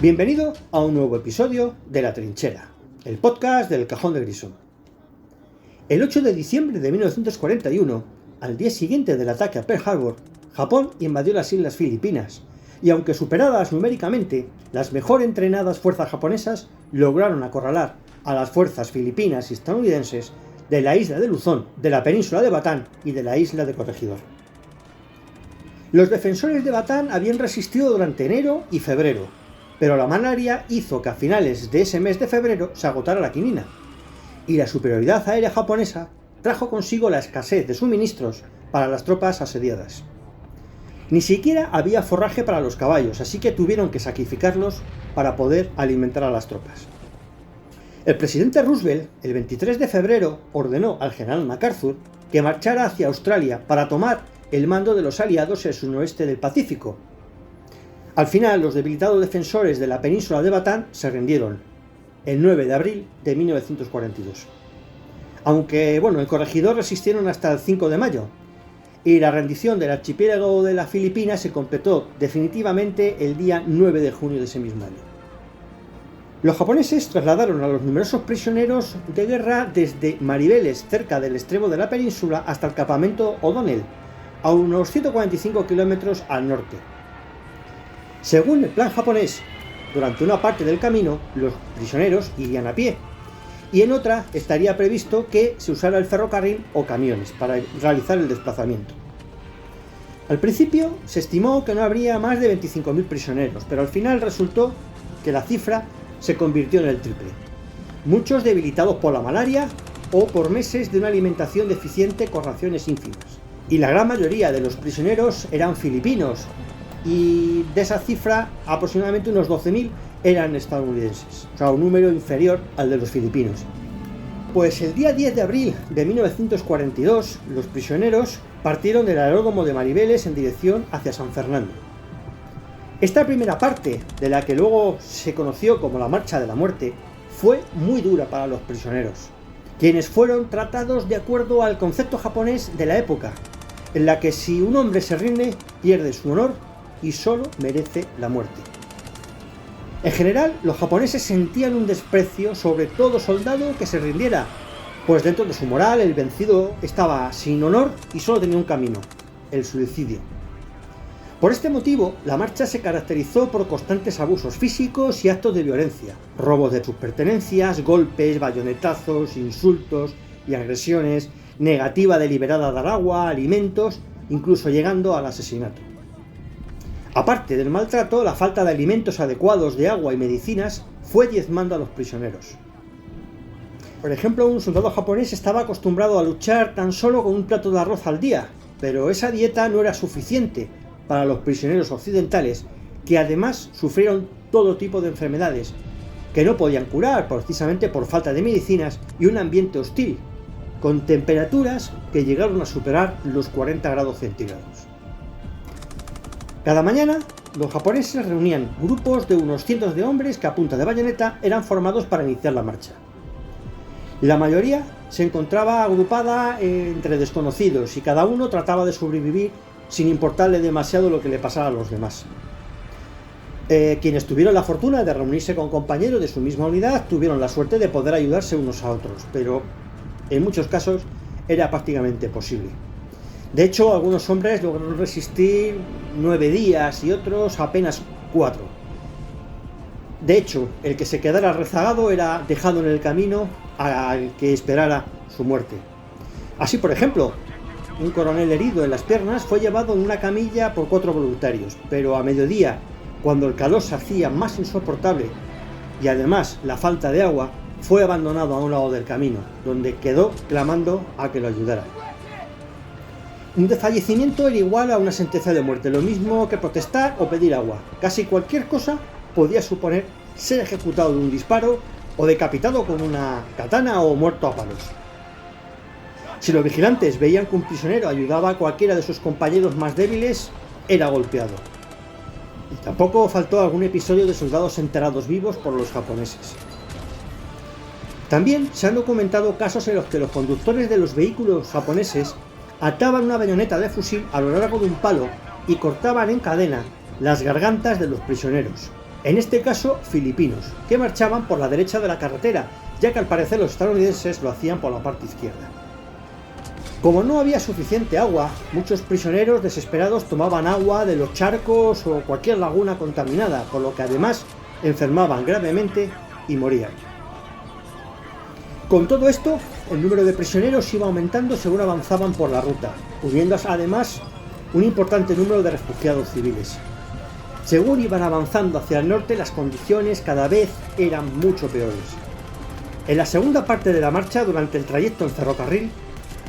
Bienvenido a un nuevo episodio de La Trinchera, el podcast del Cajón de Grissom. El 8 de diciembre de 1941, al día siguiente del ataque a Pearl Harbor, Japón invadió las islas Filipinas, y aunque superadas numéricamente, las mejor entrenadas fuerzas japonesas lograron acorralar a las fuerzas filipinas y estadounidenses de la isla de Luzón, de la península de Batán y de la isla de Corregidor. Los defensores de Batán habían resistido durante enero y febrero, pero la malaria hizo que a finales de ese mes de febrero se agotara la quinina, y la superioridad aérea japonesa trajo consigo la escasez de suministros para las tropas asediadas. Ni siquiera había forraje para los caballos, así que tuvieron que sacrificarlos para poder alimentar a las tropas. El presidente Roosevelt, el 23 de febrero, ordenó al general MacArthur que marchara hacia Australia para tomar el mando de los aliados en el suroeste del Pacífico. Al final, los debilitados defensores de la península de Batán se rindieron, el 9 de abril de 1942. Aunque, en Corregidor resistieron hasta el 5 de mayo, y la rendición del archipiélago de las Filipinas se completó definitivamente el día 9 de junio de ese mismo año. Los japoneses trasladaron a los numerosos prisioneros de guerra desde Mariveles, cerca del extremo de la península, hasta el campamento O'Donnell, a unos 145 kilómetros al norte. Según el plan japonés, durante una parte del camino los prisioneros irían a pie, y en otra estaría previsto que se usara el ferrocarril o camiones para realizar el desplazamiento. Al principio se estimó que no habría más de 25.000 prisioneros, pero al final resultó que la cifra se convirtió en el triple. Muchos debilitados por la malaria o por meses de una alimentación deficiente con raciones ínfimas. Y la gran mayoría de los prisioneros eran filipinos, y de esa cifra aproximadamente unos 12.000 eran estadounidenses, o sea, un número inferior al de los filipinos. Pues el día 10 de abril de 1942, los prisioneros partieron del aeródromo de Mariveles en dirección hacia San Fernando. Esta primera parte, de la que luego se conoció como la Marcha de la Muerte, fue muy dura para los prisioneros, quienes fueron tratados de acuerdo al concepto japonés de la época, en la que si un hombre se rinde, pierde su honor y solo merece la muerte. En general, los japoneses sentían un desprecio sobre todo soldado que se rindiera, pues dentro de su moral el vencido estaba sin honor y solo tenía un camino, el suicidio. Por este motivo, la marcha se caracterizó por constantes abusos físicos y actos de violencia, robos de sus pertenencias, golpes, bayonetazos, insultos y agresiones, negativa deliberada a dar agua, alimentos, incluso llegando al asesinato. Aparte del maltrato, la falta de alimentos adecuados, de agua y medicinas fue diezmando a los prisioneros. Por ejemplo, un soldado japonés estaba acostumbrado a luchar tan solo con un plato de arroz al día, pero esa dieta no era suficiente para los prisioneros occidentales, que además sufrieron todo tipo de enfermedades que no podían curar precisamente por falta de medicinas y un ambiente hostil, con temperaturas que llegaron a superar los 40 grados centígrados. Cada mañana, los japoneses reunían grupos de unos cientos de hombres que a punta de bayoneta eran formados para iniciar la marcha. La mayoría se encontraba agrupada entre desconocidos y cada uno trataba de sobrevivir sin importarle demasiado lo que le pasara a los demás. Quienes tuvieron la fortuna de reunirse con compañeros de su misma unidad tuvieron la suerte de poder ayudarse unos a otros, pero en muchos casos era prácticamente posible. De hecho, algunos hombres lograron resistir 9 días y otros apenas 4. De hecho, el que se quedara rezagado era dejado en el camino al que esperara su muerte. Así, por ejemplo, un coronel herido en las piernas fue llevado en una camilla por 4 voluntarios, pero a mediodía, cuando el calor se hacía más insoportable y además la falta de agua, fue abandonado a un lado del camino, donde quedó clamando a que lo ayudara. Un desfallecimiento era igual a una sentencia de muerte, lo mismo que protestar o pedir agua. Casi cualquier cosa podía suponer ser ejecutado de un disparo o decapitado con una katana o muerto a palos. Si los vigilantes veían que un prisionero ayudaba a cualquiera de sus compañeros más débiles, era golpeado. Y tampoco faltó algún episodio de soldados enterrados vivos por los japoneses. También se han documentado casos en los que los conductores de los vehículos japoneses ataban una bayoneta de fusil a lo largo de un palo y cortaban en cadena las gargantas de los prisioneros, en este caso filipinos, que marchaban por la derecha de la carretera, ya que al parecer los estadounidenses lo hacían por la parte izquierda. Como no había suficiente agua, muchos prisioneros desesperados tomaban agua de los charcos o cualquier laguna contaminada, por lo que además enfermaban gravemente y morían. Con todo esto, el número de prisioneros iba aumentando según avanzaban por la ruta, uniéndose además un importante número de refugiados civiles. Según iban avanzando hacia el norte, las condiciones cada vez eran mucho peores. En la segunda parte de la marcha, durante el trayecto en ferrocarril,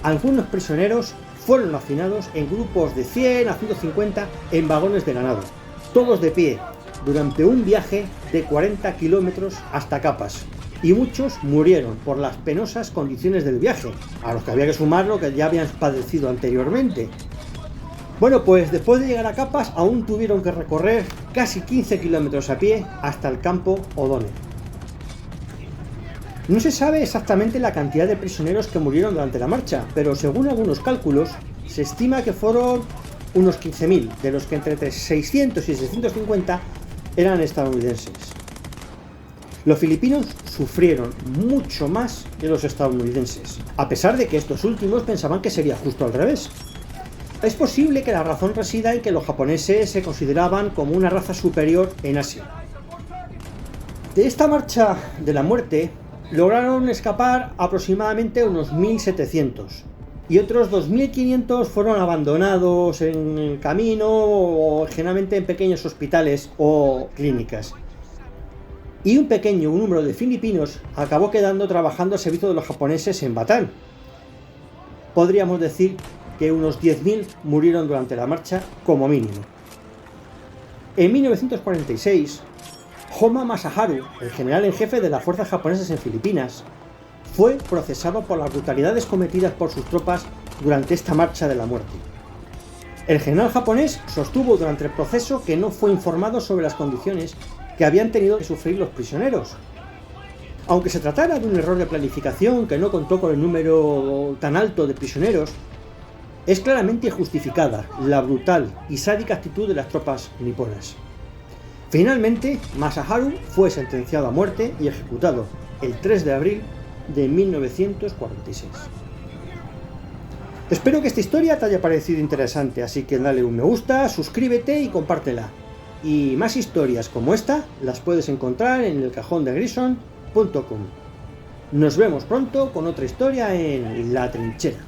algunos prisioneros fueron hacinados en grupos de 100 a 150 en vagones de ganado, todos de pie, durante un viaje de 40 kilómetros hasta Capas, y muchos murieron por las penosas condiciones del viaje, a los que había que sumar lo que ya habían padecido anteriormente. Bueno, pues después de llegar a Capas aún tuvieron que recorrer casi 15 kilómetros a pie hasta el campo O'Donnell. No se sabe exactamente la cantidad de prisioneros que murieron durante la marcha, pero según algunos cálculos, se estima que fueron unos 15.000, de los que entre 600 y 650 eran estadounidenses. Los filipinos sufrieron mucho más que los estadounidenses, a pesar de que estos últimos pensaban que sería justo al revés. Es posible que la razón resida en que los japoneses se consideraban como una raza superior en Asia. De esta marcha de la muerte lograron escapar aproximadamente unos 1.700 y otros 2.500 fueron abandonados en el camino o generalmente en pequeños hospitales o clínicas. Y un pequeño número de filipinos acabó quedando trabajando al servicio de los japoneses en Batán. Podríamos decir que unos 10.000 murieron durante la marcha como mínimo. En 1946, Homma Masaharu, el general en jefe de las fuerzas japonesas en Filipinas, fue procesado por las brutalidades cometidas por sus tropas durante esta marcha de la muerte. El general japonés sostuvo durante el proceso que no fue informado sobre las condiciones que habían tenido que sufrir los prisioneros. Aunque se tratara de un error de planificación que no contó con el número tan alto de prisioneros, es claramente injustificada la brutal y sádica actitud de las tropas niponas. Finalmente, Masaharu fue sentenciado a muerte y ejecutado el 3 de abril de 1946. Espero que esta historia te haya parecido interesante, así que dale un me gusta, suscríbete y compártela. Y más historias como esta las puedes encontrar en elcajondegrison.com. Nos vemos pronto con otra historia en La Trinchera.